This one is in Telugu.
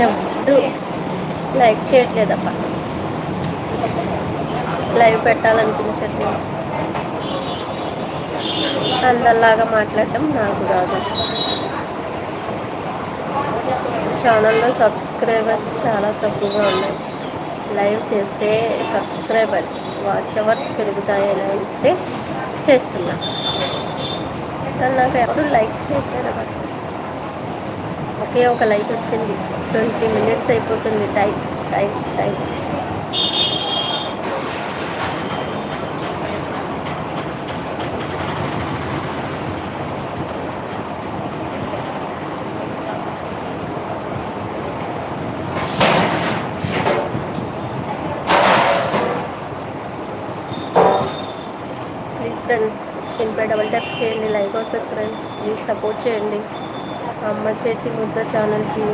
ఎవరు లైక్ చేయట్లేదప్ప. లైవ్ పెట్టాలనిపించట్లేదు. అందరిలాగా మాట్లాడటం నాకు రాదు. ఛానల్లో సబ్స్క్రైబర్స్ చాలా తక్కువగా ఉన్నాయి. లైవ్ చేస్తే సబ్స్క్రైబర్స్ వాచ్ అవర్స్ పెరుగుతాయని అంటే చేస్తున్నా. కానీ నాకు ఎవరు లైక్ చేయట్లేదు అన్నమాట. ఒకే ఒక లైక్ వచ్చింది. 20 minutes అయిపోతుంది. Time time time. Please friends, స్క్రీన్పై డబుల్ ట్యాప్ చేయండి. లైక్ వస్తుంది ఫ్రెండ్స్. ప్లీజ్ సపోర్ట్ చేయండి. అమ్మ చేతి ముద్ద ఛానల్కి